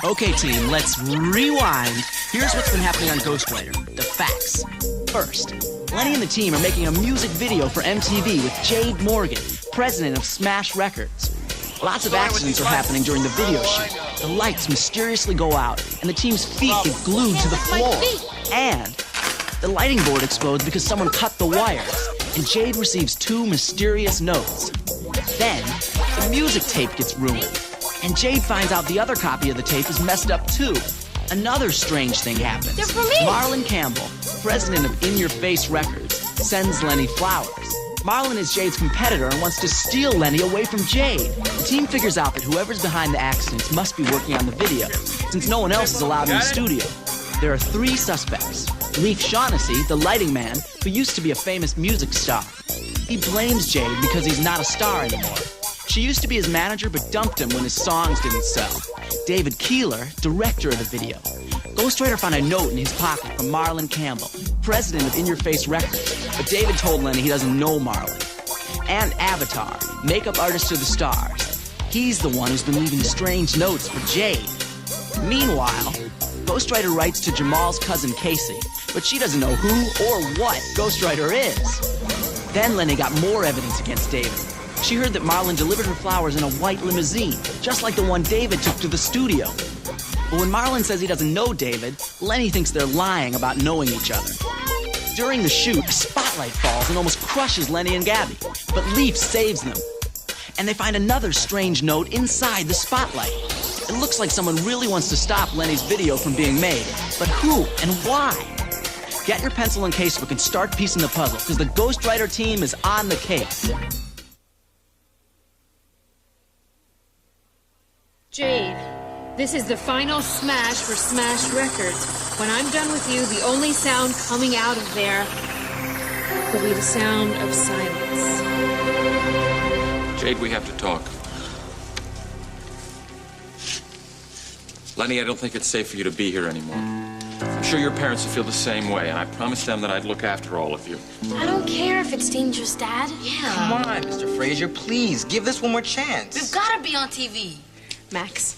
Okay, team, let's rewind. Here's what's been happening on Ghostwriter. The facts. First, Lenny and the team are making a music video for MTV with Jade Morgan, president of Smash Records. Lots of accidents are happening during the video shoot. The lights mysteriously go out, and the team's feet get glued to the floor. And the lighting board explodes because someone cut the wires, and Jade receives 2 mysterious notes. Then, the music tape gets ruined, and Jade finds out the other copy of the tape is messed up too. Another strange thing happens. They're for me! Marlon Campbell, president of In Your Face Records, sends Lenny flowers. Marlon is Jade's competitor and wants to steal Lenny away from Jade. The team figures out that whoever's behind the accidents must be working on the video, since no one else is allowed in the studio. There are 3 suspects. Leif Shaughnessy, the lighting man, who used to be a famous music star. He blames Jade because he's not a star anymore. She used to be his manager but dumped him when his songs didn't sell. David Keeler, director of the video. Ghostwriter found a note in his pocket from Marlon Campbell, president of In Your Face Records, but David told Lenny he doesn't know Marlon. And Avatar, makeup artist to the stars. He's the one who's been leaving strange notes for Jade. Meanwhile, Ghostwriter writes to Jamal's cousin Casey, but she doesn't know who or what Ghostwriter is. Then Lenny got more evidence against David. She heard that Marlon delivered her flowers in a white limousine, just like the one David took to the studio. But when Marlon says he doesn't know David, Lenny thinks they're lying about knowing each other. During the shoot, a spotlight falls and almost crushes Lenny and Gabby, but Leif saves them. And they find another strange note inside the spotlight. It looks like someone really wants to stop Lenny's video from being made, but who and why? Get your pencil and casebook and start piecing the puzzle, because the Ghostwriter team is on the case. Jade, this is the final smash for Smash Records. When I'm done with you, the only sound coming out of there will be the sound of silence. Jade, we have to talk. Lenny, I don't think it's safe for you to be here anymore. I'm sure your parents will feel the same way, and I promised them that I'd look after all of you. I don't care if it's dangerous, Dad. Yeah. Come on, Mr. Frazier, please, give this one more chance. We've got to be on TV. Max,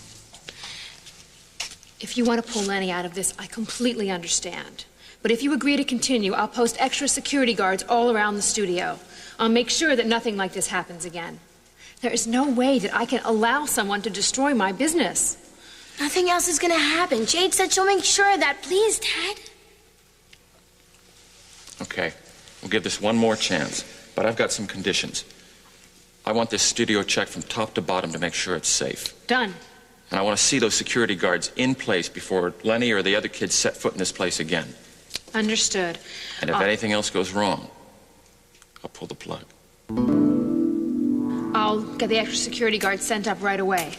if you want to pull Lenny out of this, I completely understand. But if you agree to continue, I'll post extra security guards all around the studio. I'll make sure that nothing like this happens again. There is no way that I can allow someone to destroy my business. Nothing else is going to happen. Jade said she'll make sure of that. Please, Dad. Okay, we'll give this one more chance, but I've got some conditions. I want this studio checked from top to bottom to make sure it's safe. Done. And I want to see those security guards in place before Lenny or the other kids set foot in this place again. Understood. And if anything else goes wrong, I'll pull the plug. I'll get the extra security guards sent up right away.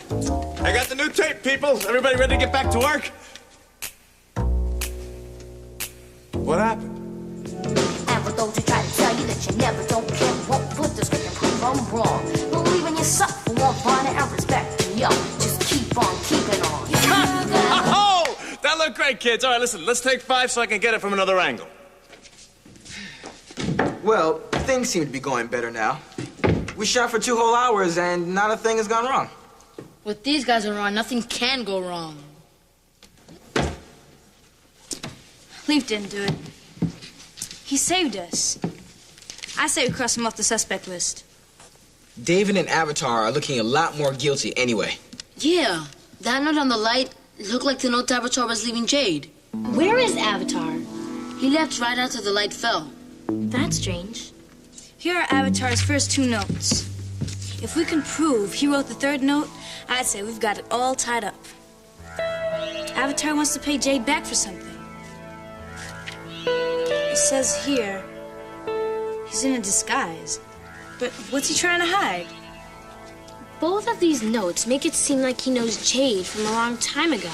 I got the new tape, people. Everybody ready to get back to work? What happened? Ever though to try to tell you that you never don't care, won't put the script and prove I'm wrong. Believe in yourself for one honor and respect, and yo, just keep on keeping on. Oh, that looked great, kids. All right, listen, let's take 5 so I can get it from another angle. Well, things seem to be going better now. We shot for 2 whole hours, and not a thing has gone wrong. With these guys around, nothing can go wrong. Leif didn't do it. He saved us. I say we cross him off the suspect list. David and Avatar are looking a lot more guilty anyway. Yeah, that note on the light looked like the note Avatar was leaving Jade. Where is Avatar? He left right after the light fell. That's strange. Here are Avatar's first 2 notes. If we can prove he wrote the 3rd note, I'd say we've got it all tied up. Avatar wants to pay Jade back for something. It says here he's in a disguise. But what's he trying to hide? Both of these notes make it seem like he knows Jade from a long time ago.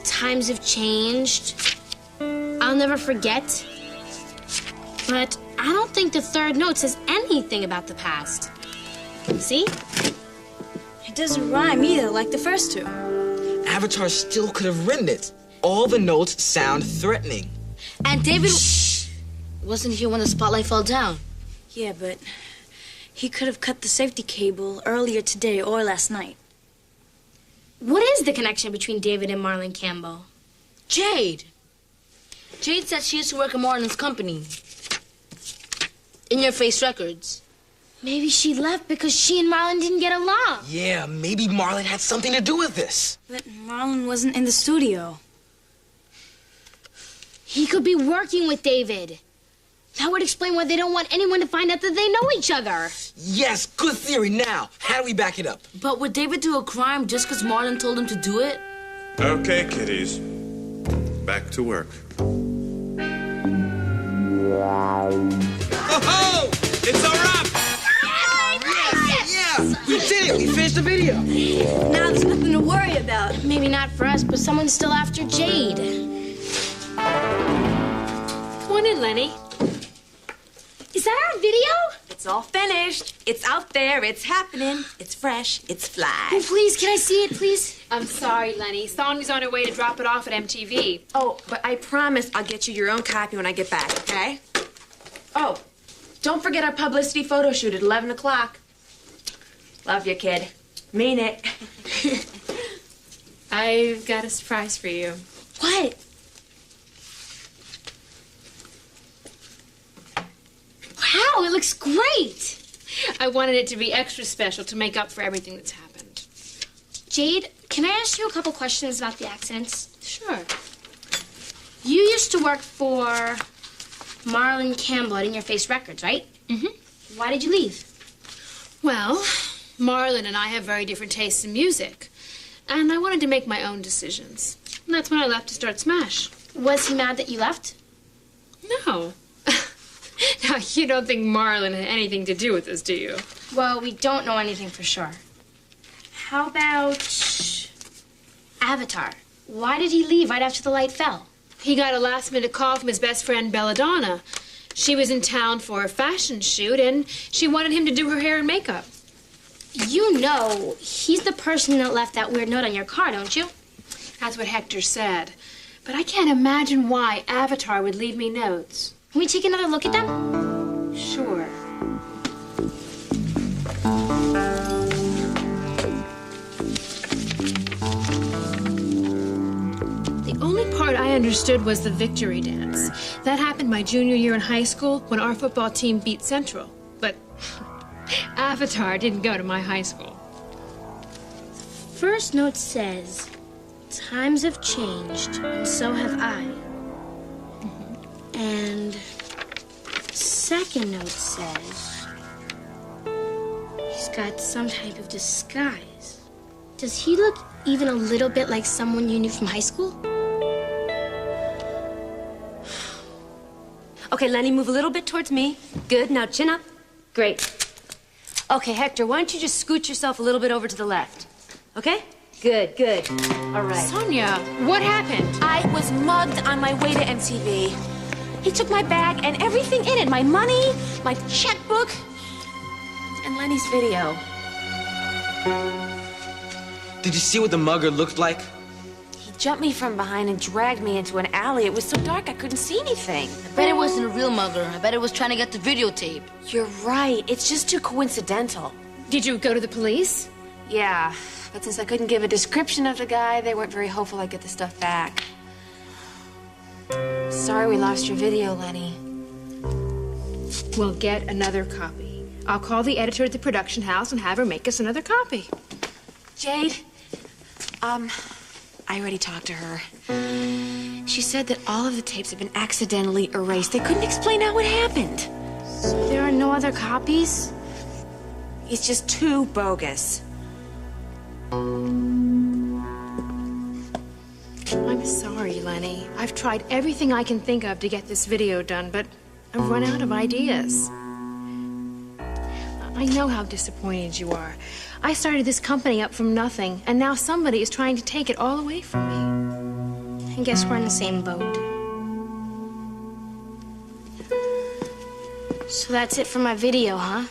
Times have changed. I'll never forget. But I don't think the 3rd note says anything about the past. See? It doesn't rhyme either, like the first 2. Avatar still could have written it. All the notes sound threatening. And David... Shh! Wasn't here when the spotlight fell down. Yeah, but he could have cut the safety cable earlier today or last night. is the connection between David and Marlon Campbell? Jade. Jade said she used to work at Marlon's company. In Your Face Records. Maybe she left because she and Marlon didn't get along. Yeah, maybe Marlon had something to do with this. But Marlon wasn't in the studio. He could be working with David. That would explain why they don't want anyone to find out that they know each other. Yes, good theory. Now, how do we back it up? But would David do a crime just because Marlon told him to do it? Okay, kiddies. Back to work. Oh, it's a wrap! Yeah, we did it. We finished the video. Now there's nothing to worry about. Maybe not for us, but someone's still after Jade. Come on in, Lenny. Is that our video? It's all finished. It's out there. It's happening. It's fresh. It's fly. Oh, please, can I see it, please? I'm sorry, Lenny. Sonya's on her way to drop it off at MTV. Oh, but I promise I'll get you your own copy when I get back, okay? Oh, don't forget our publicity photo shoot at 11 o'clock. Love you, kid. Mean it. I've got a surprise for you. What? Wow, it looks great. I wanted it to be extra special to make up for everything that's happened. Jade, can I ask you a couple questions about the accidents? Sure. You used to work for Marlon Campbell at In Your Face Records, right? Mm-hmm. Why did you leave? Well, Marlon and I have very different tastes in music, and I wanted to make my own decisions. And that's when I left to start Smash. Was he mad that you left? No. Now, you don't think Marlon had anything to do with this, do you? Well, we don't know anything for sure. How about Avatar? Why did he leave right after the light fell? He got a last-minute call from his best friend, Belladonna. She was in town for a fashion shoot, and she wanted him to do her hair and makeup. You know, he's the person that left that weird note on your car, don't you? That's what Hector said. But I can't imagine why Avatar would leave me notes. Can we take another look at them? Sure. The only part I understood was the victory dance. That happened my junior year in high school when our football team beat Central. But Avatar didn't go to my high school. First note says, times have changed, and so have I. And second note says, he's got some type of disguise. Does he look even a little bit like someone you knew from high school? Okay, Lenny, move a little bit towards me. Good. Now chin up. Great. Okay, Hector, why don't you just scoot yourself a little bit over to the left? Okay? Good, good. All right. Sonia, what happened? I was mugged on my way to MTV. He took my bag and everything in it. My money, my checkbook, and Lenny's video. Did you see what the mugger looked like? He jumped me from behind and dragged me into an alley. It was so dark I couldn't see anything. I bet it wasn't a real mugger. I bet it was trying to get the videotape. You're right. It's just too coincidental. Did you go to the police? Yeah, but since I couldn't give a description of the guy, they weren't very hopeful I'd get the stuff back. Sorry we lost your video, Lenny. We'll get another copy. I'll call the editor at the production house and have her make us another copy. Jade, I already talked to her. She said that all of the tapes have been accidentally erased. They couldn't explain how it happened. So there are no other copies? It's just too bogus. I'm sorry, Lenny. I've tried everything I can think of to get this video done, but I've run out of ideas. I know how disappointed you are. I started this company up from nothing, and now somebody is trying to take it all away from me. I guess we're in the same boat. So that's it for my video, huh?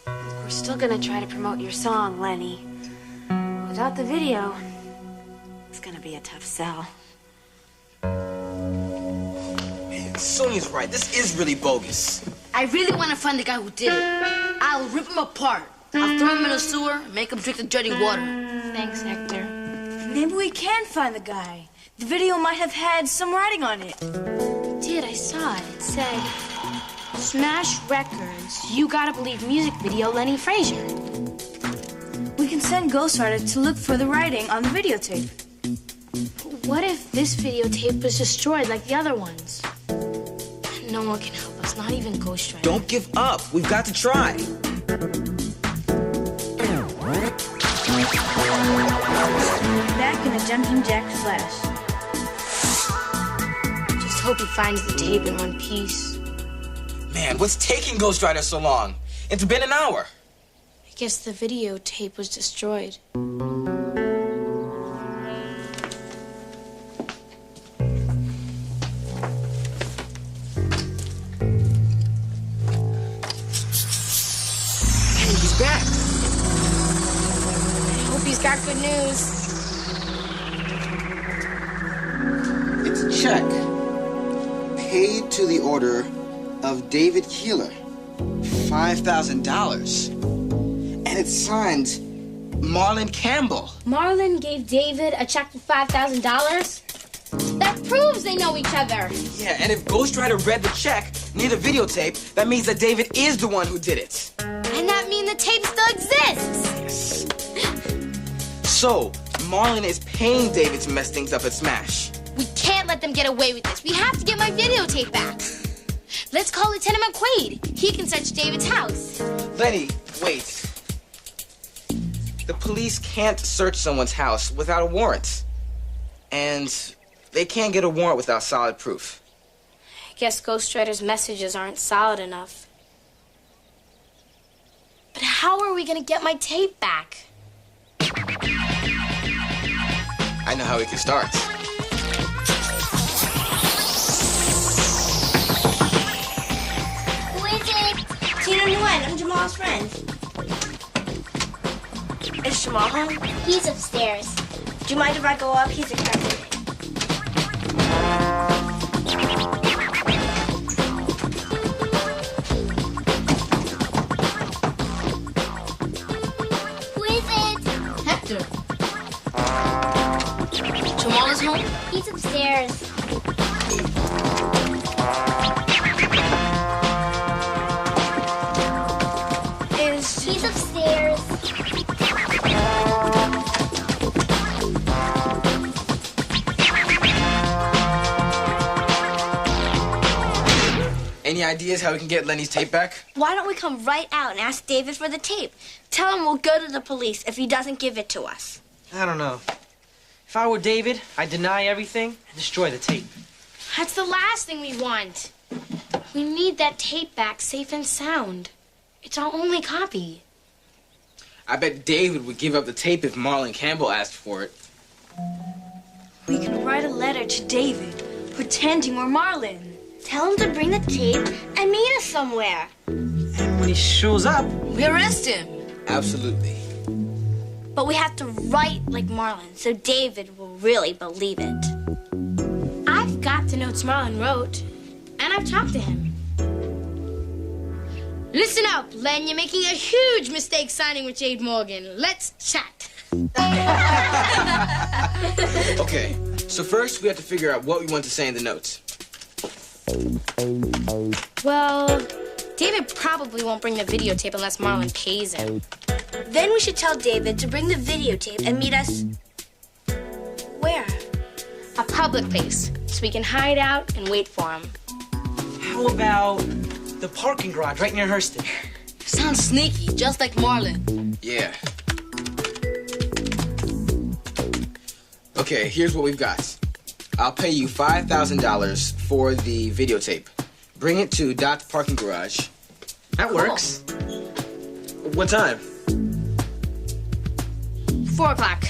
We're still gonna try to promote your song, Lenny. Without the video, it's gonna be a tough sell. Man, Sonia's right. This is really bogus. I really want to find the guy who did it. I'll rip him apart. I'll throw him in a sewer and make him drink the dirty water. Thanks, Hector. And then Maybe we can find the guy. The video might have had some writing on it. It did, I saw it. It said, Smash Records, You Gotta Believe music video, Lenny Frazier. We can send Ghostwriter to look for the writing on the videotape. What if this videotape was destroyed like the other ones? No one can help us, not even Ghostwriter. Don't give up. We've got to try. Back in a jumping jack flash. Just hope he finds the tape in one piece. Man, what's taking Ghostwriter so long? It's been an hour. I guess the videotape was destroyed. Hey, he's back. I hope he's got good news. It's a check paid to the order of David Keeler. $5,000. And it's signed Marlon Campbell. Marlon gave David a check for $5,000? That proves they know each other. Yeah, and if Ghostwriter read the check near the videotape, that means that David is the one who did it. And that means the tape still exists. So, Marlon is paying David to mess things up at Smash. We can't let them get away with this. We have to get my videotape back. Let's call Lieutenant McQuaid. He can search David's house. Lenny, wait. The police can't search someone's house without a warrant. And they can't get a warrant without solid proof. I guess Ghostwriter's messages aren't solid enough. But how are we gonna get my tape back? I know how we can start. Who is it? Tina Nguyen, I'm Jamal's friend. Is Jamal home? He's upstairs. Do you mind if I go up? He's expecting me. Who is it? Hector. Jamal is home? He's upstairs. He's upstairs. Any ideas how we can get Lenny's tape back? Why don't we come right out and ask David for the tape? Tell him we'll go to the police if he doesn't give it to us. I don't know. If I were David, I'd deny everything and destroy the tape. That's the last thing we want. We need that tape back safe and sound. It's our only copy. I bet David would give up the tape if Marlon Campbell asked for it. We can write a letter to David, pretending we're Marlon. Tell him to bring the tape and meet us somewhere. And when he shows up, we arrest him. Absolutely. But we have to write like Marlon so David will really believe it. I've got the notes Marlon wrote, and I've talked to him. Listen up, Len. You're making a huge mistake signing with Jade Morgan. Let's chat. Okay, so first we have to figure out what we want to say in the notes. Well, David probably won't bring the videotape unless Marlon pays him. Then we should tell David to bring the videotape and meet us... where? A public place, so we can hide out and wait for him. how about the parking garage right near Hurston? Sounds sneaky, just like Marlon. Yeah. Okay, here's what we've got. I'll pay you $5,000 for the videotape. Bring it to Dot's parking garage. That works. What time? 4 o'clock.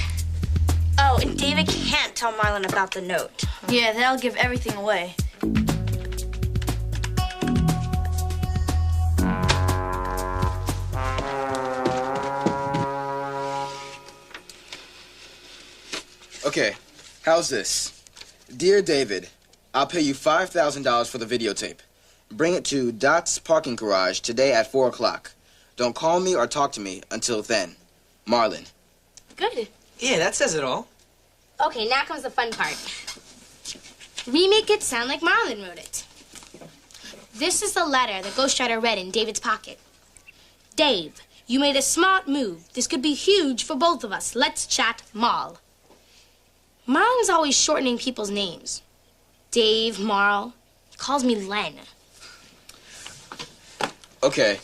Oh, and David can't tell Marlon about the note. Yeah, that'll give everything away. Okay, how's this? Dear David, I'll pay you $5,000 for the videotape. Bring it to Dot's parking garage today at 4 o'clock. Don't call me or talk to me until then. Marlon. Good. Yeah, that says it all. Okay, now comes the fun part. We make it sound like Marlon wrote it. This is the letter that Ghostwriter read in David's pocket. Dave, you made a smart move. This could be huge for both of us. Let's chat, Marl. Marlon's always shortening people's names. Dave, Marl. He calls me Len. Okay.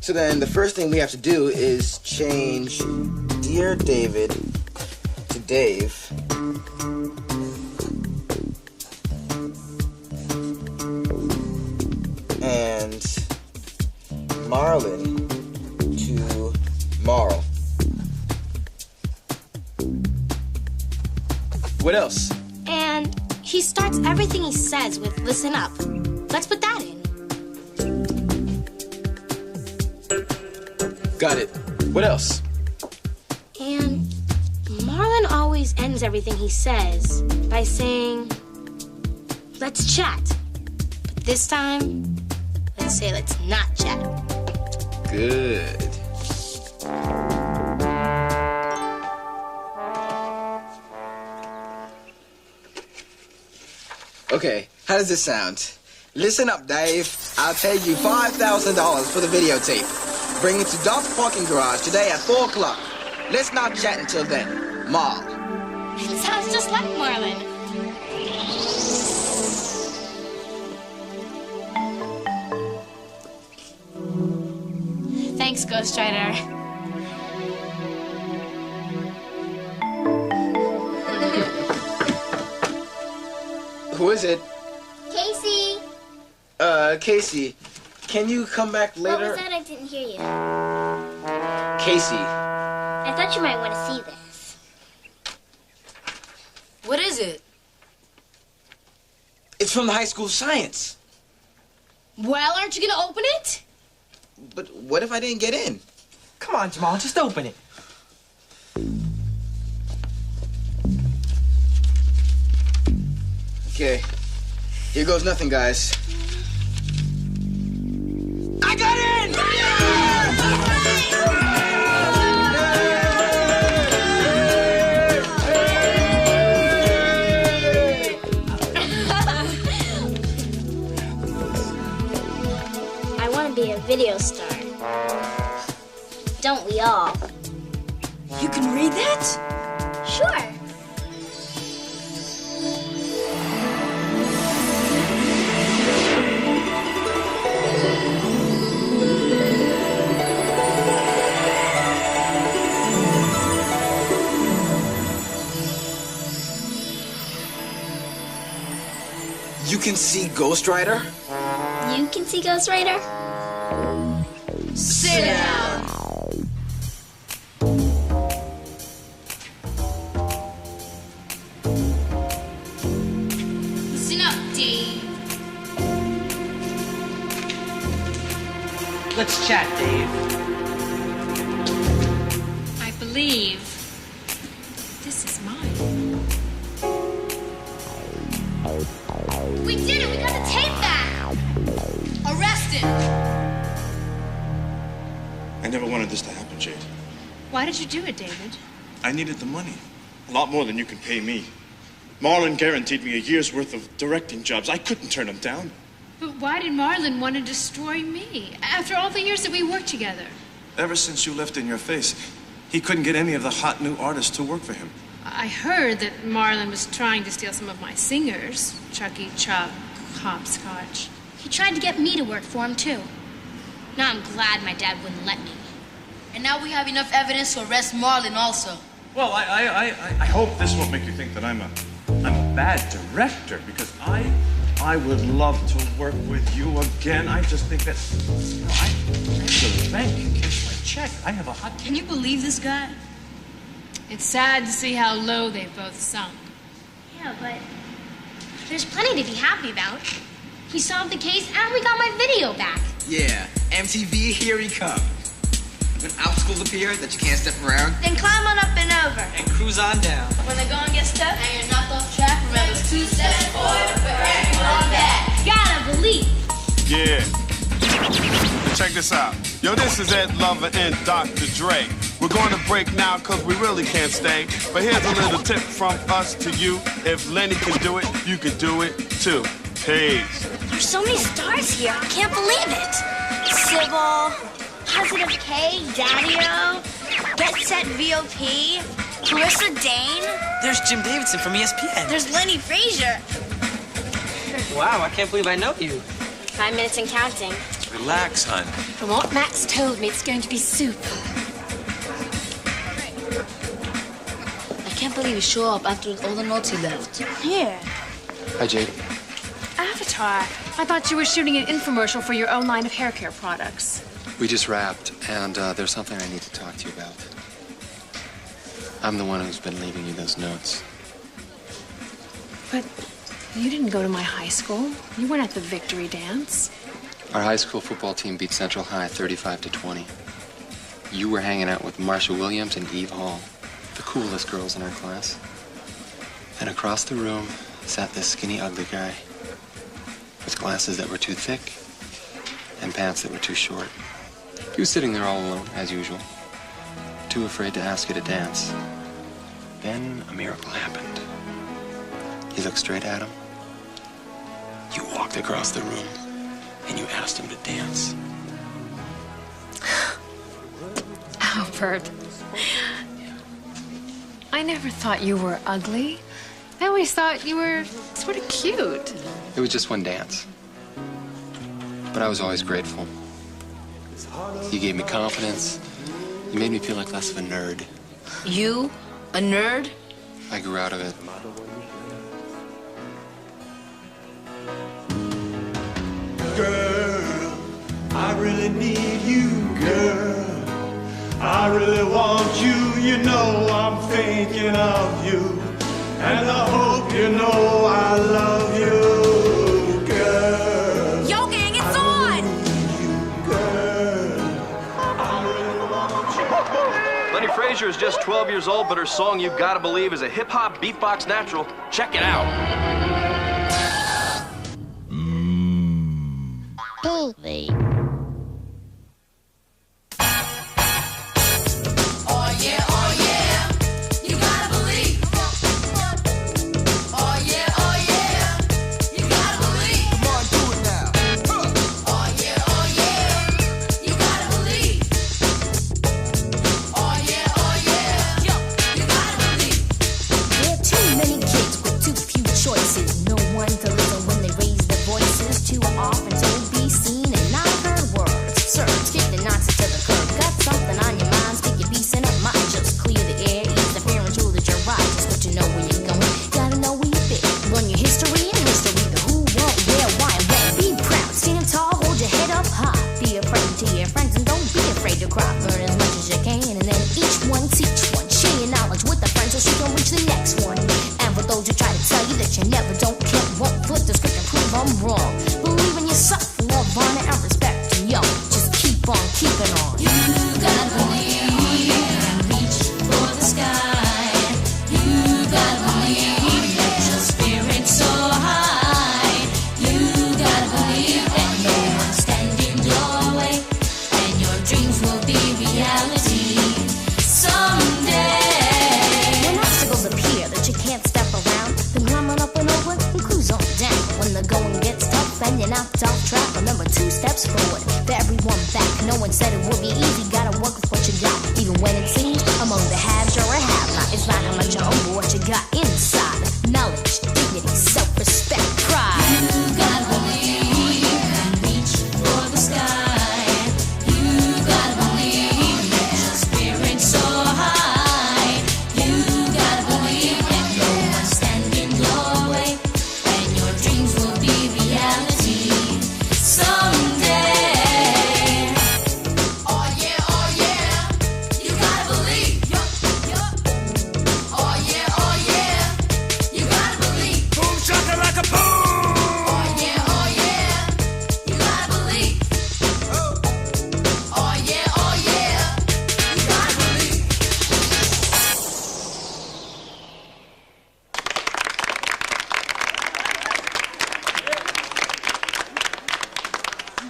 So then the first thing we have to do is change Dear David to Dave. And Marlon to Marl. What else? And he starts everything he says with listen up. Let's put that in. Got it. What else? And Marlon always ends everything he says by saying, let's chat. But this time, let's say let's not chat. Good. Okay, how does this sound? Listen up, Dave. I'll pay you $5,000 for the videotape. Bring it to Doc's parking garage today at 4 o'clock. Let's not chat until then. Marl. It sounds just like Marlon. Thanks, Ghostwriter. Who is it? Casey. Casey, can you come back later? What was that? I didn't hear you. Casey. I thought you might want to see this. What is it? It's from the high school science. Well, aren't you gonna open it? But what if I didn't get in? Come on, Jamal, just open it. Okay. Here goes nothing, guys. I got in! I want to be a video star. Don't we all? You can read that? Sure. You can see Ghostwriter? You can see Ghostwriter? Sit down. Listen up, Dave. Let's chat, Dave. I believe this is mine. We did it! We got the tape back! Arrest him! I never wanted this to happen, Jade. Why did you do it, David? I needed the money. A lot more than you can pay me. Marlon guaranteed me a year's worth of directing jobs. I couldn't turn them down. But why did Marlon want to destroy me? After all the years that we worked together. Ever since you left In Your Face, he couldn't get any of the hot new artists to work for him. I heard that Marlon was trying to steal some of my singers. Chucky, Chuck, Hopscotch. He tried to get me to work for him, too. Now I'm glad my dad wouldn't let me. And now we have enough evidence to arrest Marlon also. Well, I hope this won't make you think that I'm a bad director, because I would love to work with you again. I just think that, you know, I have to go to the bank and cash my check. I have a hot... Can you believe this guy? It's sad to see how low they've both sunk. Yeah, but there's plenty to be happy about. He solved the case and we got my video back. Yeah, MTV, here he comes. When obstacles appear that you can't step around, Then climb on up and over. and cruise on down. When the going gets tough and you're knocked off track, remember 2 steps forward, but everyone back. Gotta believe. Yeah. Check this out. Yo, this is Ed Lover and Dr. Dre. We're going to break now because we really can't stay. But here's a little tip from us to you. If Lenny can do it, you can do it too. Peace. There's so many stars here. I can't believe it. Sybil, Positive K, Daddy-O, Get Set VOP, Clarissa Dane. There's Jim Davidson from ESPN. There's Lenny Frazier. Wow, I can't believe I know you. 5 minutes and counting. Relax, hon. From what Max told me, it's going to be super. I can't believe you show up after all the notes he left. Here. Hi, Jade. Avatar, I thought you were shooting an infomercial for your own line of hair care products. We just wrapped, and there's something I need to talk to you about. I'm the one who's been leaving you those notes. But you didn't go to my high school. You weren't at the victory dance. Our high school football team beat Central High 35-20. You were hanging out with Marsha Williams and Eve Hall, the coolest girls in our class. And across the room sat this skinny, ugly guy with glasses that were too thick and pants that were too short. He was sitting there all alone, as usual, too afraid to ask you to dance. Then a miracle happened. You looked straight at him. You walked across the room, and you asked him to dance. Albert, I never thought you were ugly. I always thought you were sort of cute. It was just one dance. But I was always grateful. You gave me confidence. You made me feel like less of a nerd. You? A nerd? I grew out of it. Girl, I really need you, girl. I really want you, you know I'm thinking of you. And I hope you know I love you, girl. Yo, gang, it's on! Lenny Frazier is just 12 years old, but her song You Gotta Believe is a hip-hop beatbox natural. Check it out. Baby. Oh yeah.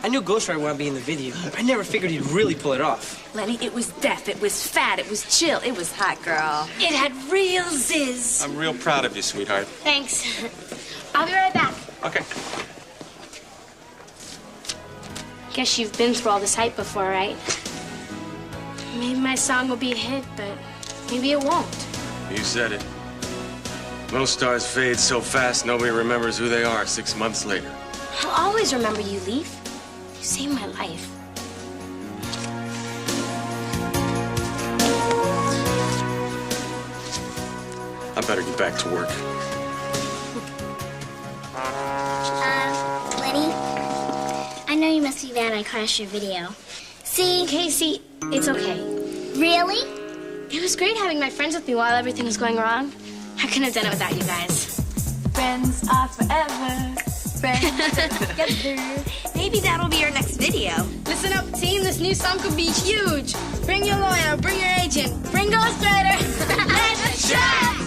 I knew Ghostwriter wanted to be in the video. I never figured he'd really pull it off. Lenny, it was deaf, it was fat, it was chill, it was hot, girl. It had real zizz. I'm real proud of you, sweetheart. Thanks. I'll be right back. Okay. Guess you've been through all this hype before, right? Maybe my song will be a hit, but maybe it won't. You said it. Most stars fade so fast, nobody remembers who they are 6 months later. I'll always remember you, Leaf. You saved my life. I better get back to work. Lenny, I know you must be mad I crashed your video. See? Casey, it's okay. Really? It was great having my friends with me while everything was going wrong. I couldn't have done it without you guys. Friends are forever. Friends together. Maybe that'll be your next video. Listen up, team. This new song could be huge. Bring your lawyer, bring your agent, bring Ghostwriter. Let's chat!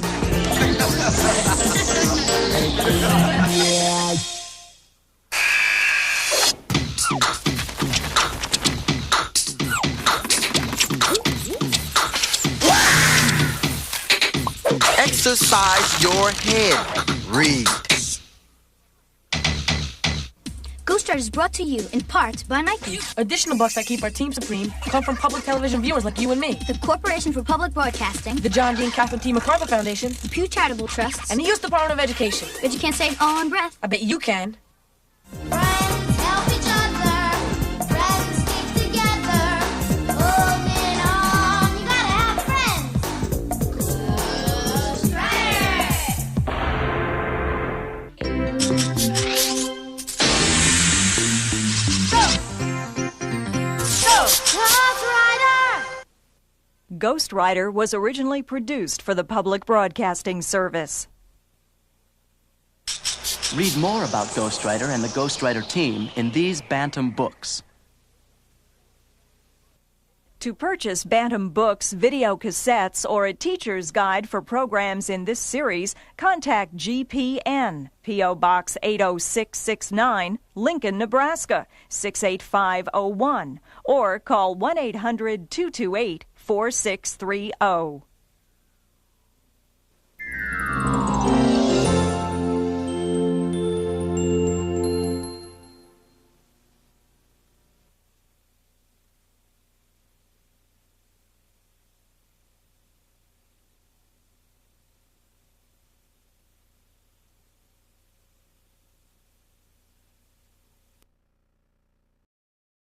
Exercise your head. Read. Ghostwriter is brought to you in part by Nike. Additional bucks that keep our team supreme come from public television viewers like you and me. The Corporation for Public Broadcasting. The John Dean Catherine T. MacArthur Foundation. The Pew Charitable Trust. And the U.S. Department of Education. Bet you can't say it all in breath. I bet you can. Help each other. Friends stick together. Holding on. You gotta have friends. Ghostwriter was originally produced for the Public Broadcasting Service. Read more about Ghostwriter and the Ghostwriter team in these Bantam books. To purchase Bantam books, video cassettes, or a teacher's guide for programs in this series, contact GPN, P.O. Box 80669, Lincoln, Nebraska, 68501, or call 1-800-228-4630.